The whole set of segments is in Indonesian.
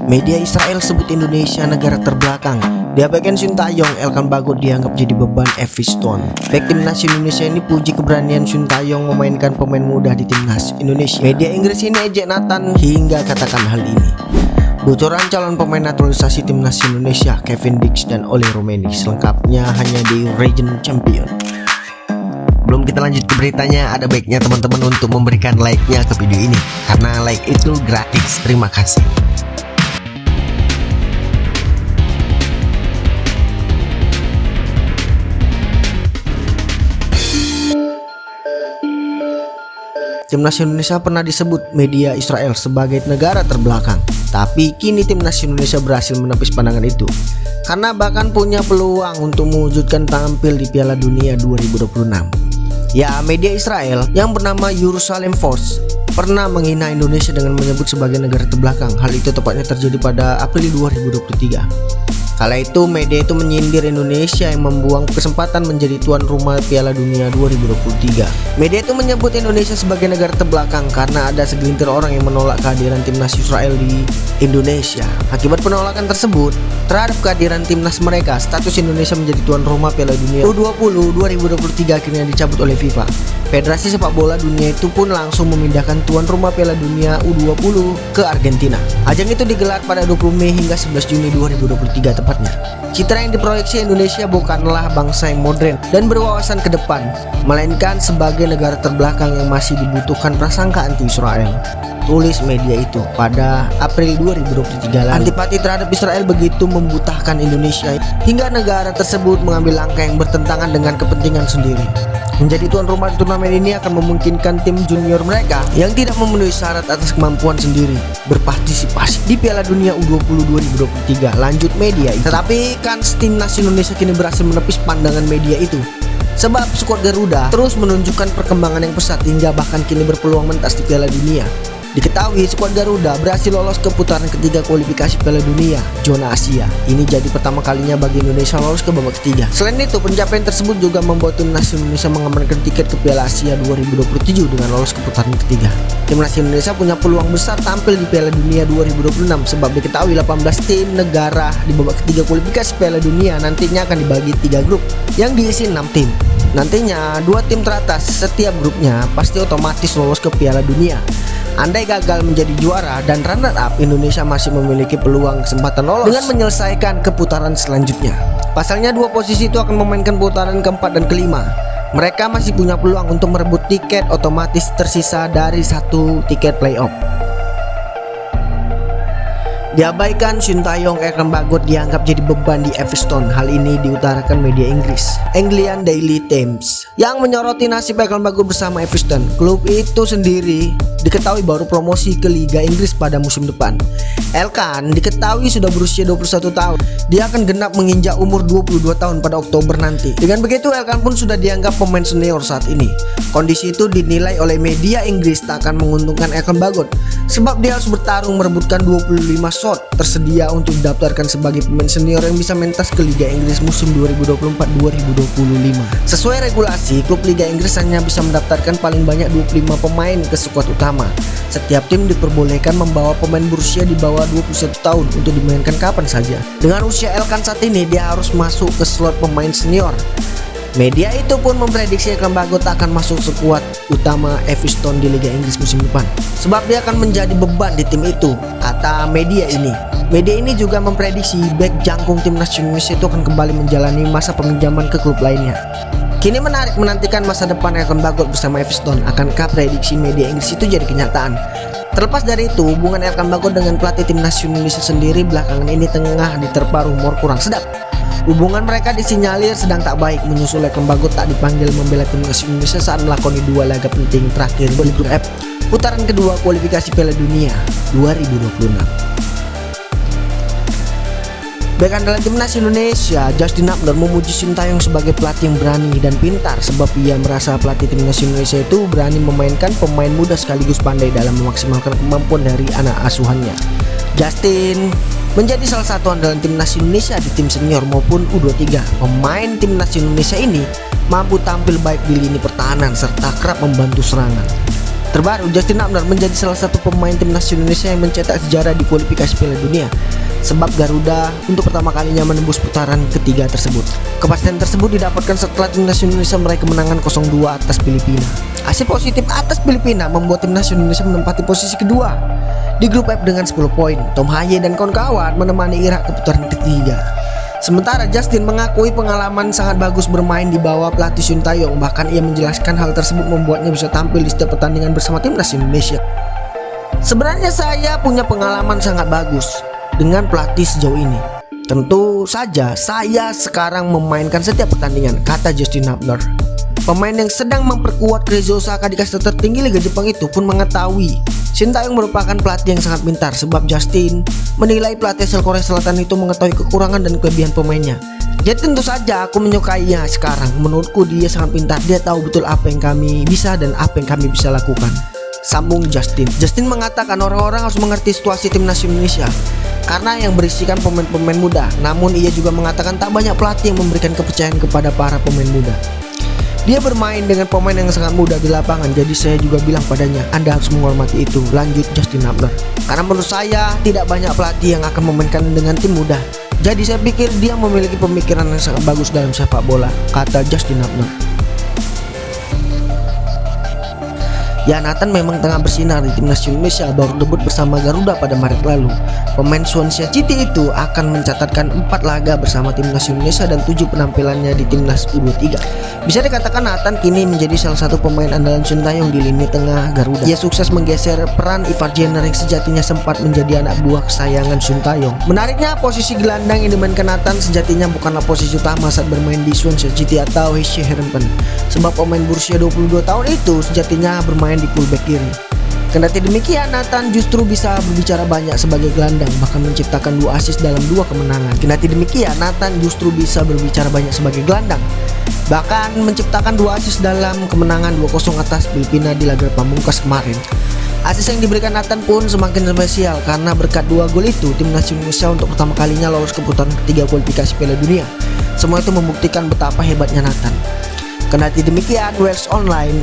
Media Israel sebut Indonesia negara terbelakang. Diabaikan Sintayong, Elkan Bagot dianggap jadi beban Everton. Back timnas Indonesia ini puji keberanian Sintayong memainkan pemain muda di timnas Indonesia. Media Inggris ini ejek Nathan hingga katakan hal ini. Bocoran calon pemain naturalisasi timnas Indonesia Kevin Dix dan Ole Romeni selengkapnya hanya di Region Champion. Belum kita lanjut ke beritanya, ada baiknya teman-teman untuk memberikan like-nya ke video ini, karena like itu gratis. Terima kasih. Timnas Indonesia pernah disebut media Israel sebagai negara terbelakang, tapi kini timnas Indonesia berhasil menepis pandangan itu, karena bahkan punya peluang untuk mewujudkan tampil di Piala Dunia 2026. Ya, media Israel yang bernama Jerusalem Post pernah menghina Indonesia dengan menyebut sebagai negara terbelakang. Hal itu tepatnya terjadi pada April 2023. Kala itu media itu menyindir Indonesia yang membuang kesempatan menjadi tuan rumah Piala Dunia 2023. Media itu menyebut Indonesia sebagai negara terbelakang karena ada segelintir orang yang menolak kehadiran timnas Israel di Indonesia. Akibat penolakan tersebut terhadap kehadiran timnas mereka, status Indonesia menjadi tuan rumah Piala Dunia U20 2023 akhirnya dicabut oleh FIFA. Federasi sepak bola dunia itu pun langsung memindahkan tuan rumah Piala Dunia U20 ke Argentina. Ajang itu digelar pada 20 Mei hingga 11 Juni 2023 tepatnya. Citra yang diproyeksi Indonesia bukanlah bangsa yang modern dan berwawasan ke depan, melainkan sebagai negara terbelakang yang masih dibutuhkan prasangka anti-Israel, tulis media itu pada April 2023 lalu. Antipati terhadap Israel begitu membutahkan Indonesia hingga negara tersebut mengambil langkah yang bertentangan dengan kepentingan sendiri. Menjadi tuan rumah turnamen ini akan memungkinkan tim junior mereka yang tidak memenuhi syarat atas kemampuan sendiri berpartisipasi di Piala Dunia U20 2023, lanjut media. Tetapi kan timnas Indonesia kini berhasil menepis pandangan media itu, sebab skuad Garuda terus menunjukkan perkembangan yang pesat hingga bahkan kini berpeluang mentas di Piala Dunia. Diketahui skuad Garuda berhasil lolos ke putaran ketiga kualifikasi Piala Dunia zona Asia. Ini jadi pertama kalinya bagi Indonesia lolos ke babak ketiga. Selain itu, pencapaian tersebut juga membuat timnas Indonesia mengamankan tiket ke Piala Asia 2027 dengan lolos ke putaran ketiga. Timnas Indonesia punya peluang besar tampil di Piala Dunia 2026 sebab diketahui 18 tim negara di babak ketiga kualifikasi Piala Dunia nantinya akan dibagi 3 grup yang diisi 6 tim. Nantinya 2 tim teratas setiap grupnya pasti otomatis lolos ke Piala Dunia. Andai gagal menjadi juara dan runner up, Indonesia masih memiliki peluang kesempatan lolos dengan menyelesaikan ke putaran selanjutnya. Pasalnya 2 posisi itu akan memainkan putaran keempat dan kelima. Mereka masih punya peluang untuk merebut tiket otomatis tersisa dari 1 tiket playoff. Diabaikan Sintayong, Elkan Bagot dianggap jadi beban di Everton. Hal ini diutarakan media Inggris Anglian Daily Times yang menyoroti nasib Elkan Bagot bersama Everton. Klub itu sendiri diketahui baru promosi ke Liga Inggris pada musim depan. Elkan diketahui sudah berusia 21 tahun. Dia akan genap menginjak umur 22 tahun pada Oktober nanti. Dengan begitu, Elkan pun sudah dianggap pemain senior saat ini. Kondisi itu dinilai oleh media Inggris tak akan menguntungkan Elkan Bagot, sebab dia harus bertarung merebutkan 25 slot tersedia untuk didaftarkan sebagai pemain senior yang bisa mentas ke Liga Inggris musim 2024-2025. Sesuai regulasi, klub Liga Inggris hanya bisa mendaftarkan paling banyak 25 pemain ke skuad utama. Setiap tim diperbolehkan membawa pemain berusia di bawah 21 tahun untuk dimainkan kapan saja. Dengan usia Elkan saat ini, dia harus masuk ke slot pemain senior. Media itu pun memprediksi Elkan Bagot akan masuk skuad utama Everton di Liga Inggris musim depan, sebab dia akan menjadi beban di tim itu, kata media ini. Media ini juga memprediksi bek jangkung timnas Indonesia itu akan kembali menjalani masa peminjaman ke klub lainnya. Kini menarik menantikan masa depan Elkan Bagot bersama Everton. Akankah prediksi media Inggris itu jadi kenyataan? Terlepas dari itu, hubungan Elkan Bagot dengan pelatih timnas Indonesia sendiri belakangan ini tengah diterpa rumor kurang sedap. Hubungan mereka disinyalir sedang tak baik menyusul Elkan Bagot tak dipanggil membela timnas Indonesia saat melakoni 2 laga penting terakhir di grup F putaran kedua kualifikasi Piala Dunia 2026. Bek andalan timnas Indonesia, Justin Abner, memuji Sintayong sebagai pelatih yang berani dan pintar, sebab ia merasa pelatih timnas Indonesia itu berani memainkan pemain muda sekaligus pandai dalam memaksimalkan kemampuan dari anak asuhannya. Justin menjadi salah satu andalan timnas Indonesia di tim senior maupun U23. Pemain timnas Indonesia ini mampu tampil baik di lini pertahanan serta kerap membantu serangan. Terbaru, Justin Hubner menjadi salah satu pemain timnas Indonesia yang mencetak sejarah di kualifikasi Piala Dunia, sebab Garuda untuk pertama kalinya menembus putaran ketiga tersebut. Kepastian tersebut didapatkan setelah timnas Indonesia meraih kemenangan 0-2 atas Filipina. Hasil positif atas Filipina membuat timnas Indonesia menempati posisi kedua di grup F dengan 10 poin. Tom Haye dan kawan-kawan menemani Irak ke putaran ketiga. Sementara Justin mengakui pengalaman sangat bagus bermain di bawah pelatih Sintayong. Bahkan ia menjelaskan hal tersebut membuatnya bisa tampil di setiap pertandingan bersama timnas Indonesia. Sebenarnya saya punya pengalaman sangat bagus dengan pelatih sejauh ini. Tentu saja saya sekarang memainkan setiap pertandingan, kata Justin Hubner. Pemain yang sedang memperkuat Keizo Osaka di kasta tertinggi Liga Jepang itu pun mengetahui Sintayong merupakan pelatih yang sangat pintar, sebab Justin menilai pelatih asal Korea Selatan itu mengetahui kekurangan dan kelebihan pemainnya. Jadi tentu saja aku menyukainya sekarang. Menurutku dia sangat pintar, dia tahu betul apa yang kami bisa dan apa yang kami bisa lakukan, sambung Justin. Justin mengatakan orang-orang harus mengerti situasi timnas Indonesia karena yang berisikan pemain-pemain muda. Namun ia juga mengatakan tak banyak pelatih yang memberikan kepercayaan kepada para pemain muda. Dia bermain dengan pemain yang sangat muda di lapangan, jadi saya juga bilang padanya, Anda harus menghormati itu, lanjut Justin Hubner. Karena menurut saya tidak banyak pelatih yang akan memainkan dengan tim muda. Jadi saya pikir dia memiliki pemikiran yang sangat bagus dalam sepak bola, kata Justin Hubner. Ya, Nathan memang tengah bersinar di timnas Indonesia, baru debut bersama Garuda pada Maret lalu. Pemain Swansea City itu akan mencatatkan 4 laga bersama timnas Indonesia dan 7 penampilannya di timnas U23. Bisa dikatakan Nathan kini menjadi salah satu pemain andalan Sintayong di lini tengah Garuda. Ia sukses menggeser peran Ivar Jenner yang sejatinya sempat menjadi anak buah kesayangan Sintayong. Menariknya, posisi gelandang yang dimainkan Nathan sejatinya bukanlah posisi utama saat bermain di Swansea City atau HC Heerenveen, sebab pemain berusia 22 tahun itu sejatinya bermain di fullback kiri. Kendati demikian, Nathan justru bisa berbicara banyak sebagai gelandang, bahkan menciptakan 2 assist dalam 2 kemenangan. Kendati demikian, Nathan justru bisa berbicara banyak sebagai gelandang, bahkan menciptakan 2 assist dalam kemenangan 2-0 atas Filipina di laga pamungkas kemarin. Assist yang diberikan Nathan pun semakin spesial karena berkat 2 gol itu, timnas Indonesia untuk pertama kalinya lolos ke putaran ketiga kualifikasi Piala Dunia. Semua itu membuktikan betapa hebatnya Nathan. Kendati demikian, Wales Online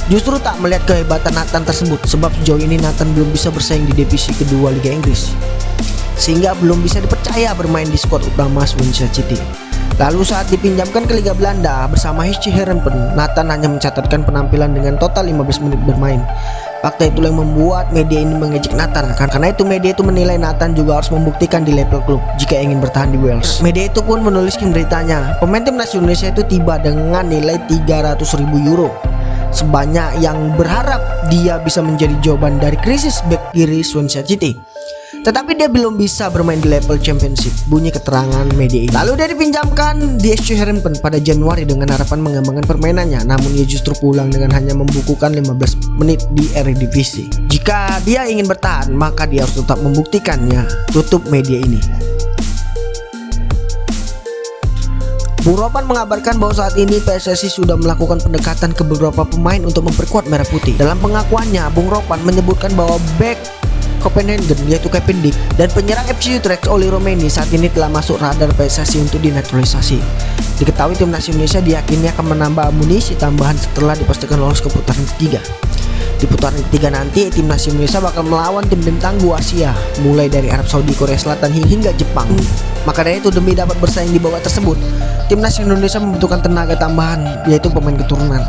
justru tak melihat kehebatan Nathan tersebut, sebab sejauh ini Nathan belum bisa bersaing di divisi kedua Liga Inggris, sehingga belum bisa dipercaya bermain di skuad utama Swansea City. Lalu saat dipinjamkan ke Liga Belanda bersama HC Heerenveen, Nathan hanya mencatatkan penampilan dengan total 15 menit bermain. Fakta itulah yang membuat media ini mengejek Nathan. Karena itu media itu menilai Nathan juga harus membuktikan di level klub jika ingin bertahan di Wales. Media itu pun menuliskan beritanya, pemain timnas Indonesia itu tiba dengan nilai 300.000 euro. Sebanyak yang berharap dia bisa menjadi jawaban dari krisis bek kiri Swansea City. Tetapi dia belum bisa bermain di level championship, bunyi keterangan media ini. Lalu dia dipinjamkan di HC Heerenveen pada Januari dengan harapan mengembangkan permainannya, namun ia justru pulang dengan hanya membukukan 15 menit di Eredivisie. Jika dia ingin bertahan, maka dia harus tetap membuktikannya, tutup media ini. Bung Ropan mengabarkan bahwa saat ini PSSI sudah melakukan pendekatan ke beberapa pemain untuk memperkuat Merah Putih. Dalam pengakuannya, Bung Ropan menyebutkan bahwa bek Copenhagen yaitu Kevin Dijk dan penyerang FC Utrecht Oli Romeni saat ini telah masuk radar PSSI untuk dinaturalisasi. Diketahui timnas Indonesia diyakini akan menambah amunisi tambahan setelah dipastikan lolos ke putaran ketiga. Di putaran ketiga nanti timnas Indonesia bakal melawan tim tangguh Asia, mulai dari Arab Saudi, Korea Selatan hingga Jepang. Maka dari itu, demi dapat bersaing di babak tersebut, timnas Indonesia membutuhkan tenaga tambahan, yaitu pemain keturunan.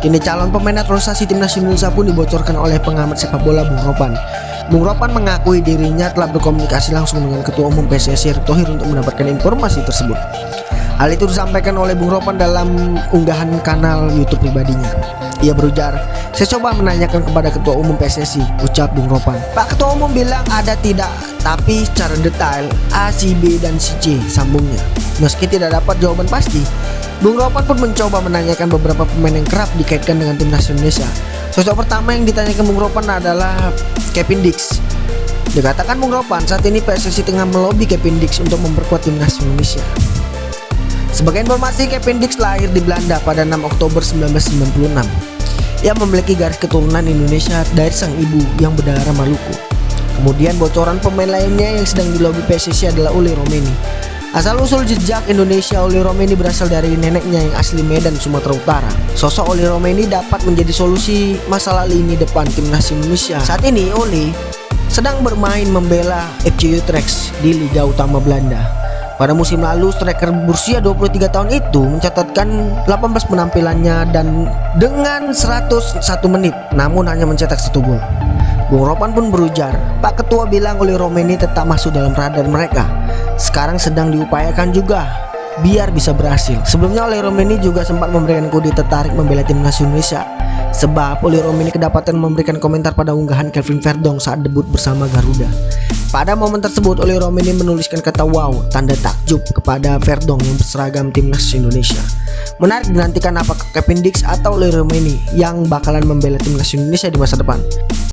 Kini calon pemain naturalisasi timnas Indonesia pun dibocorkan oleh pengamat sepak bola Bung Ropan. Bung Ropan mengakui dirinya telah berkomunikasi langsung dengan Ketua Umum PSSI Erick Thohir untuk mendapatkan informasi tersebut. Hal itu disampaikan oleh Bung Ropan dalam unggahan kanal YouTube pribadinya. Ia berujar, "Saya coba menanyakan kepada Ketua Umum PSSI," ucap Bung Ropan. "Pak Ketua Umum bilang ada tidak, tapi secara detail A, si B, dan si C," sambungnya. Meski tidak dapat jawaban pasti, Bung Ropan pun mencoba menanyakan beberapa pemain yang kerap dikaitkan dengan timnas Indonesia. Sosok pertama yang ditanyakan Bung Ropan adalah Kevin Dijk. Dikatakan Bung Ropan, saat ini PSSI tengah melobi Kevin Dijk untuk memperkuat timnas Indonesia. Sebagai informasi, Kevin Dijk lahir di Belanda pada 6 Oktober 1996. Ia memiliki garis keturunan Indonesia dari sang ibu yang berdarah Maluku. Kemudian bocoran pemain lainnya yang sedang dilobi PSSI adalah Oli Romeni. Asal-usul jejak Indonesia, Oli Romeni berasal dari neneknya yang asli Medan, Sumatera Utara. Sosok Oli Romeni dapat menjadi solusi masalah lini depan timnas Indonesia. Saat ini Oli sedang bermain membela FC Utrecht di Liga Utama Belanda. Pada musim lalu, striker berusia 23 tahun itu mencatatkan 18 penampilannya dan dengan 101 menit, namun hanya mencetak 1 gol. Bung Ropan pun berujar, Pak Ketua bilang Oli Romeni tetap masuk dalam radar mereka. Sekarang sedang diupayakan juga biar bisa berhasil. Sebelumnya Oli Romeni juga sempat memberikan kode tertarik membela timnas Indonesia, sebab Oli Romeni kedapatan memberikan komentar pada unggahan Kelvin Verdong saat debut bersama Garuda. Pada momen tersebut Oli Romeni menuliskan kata wow tanda takjub kepada Verdong yang berseragam timnas Indonesia. Menarik dinantikan apakah Kevin Dix atau Oli Romeni yang bakalan membela timnas Indonesia di masa depan.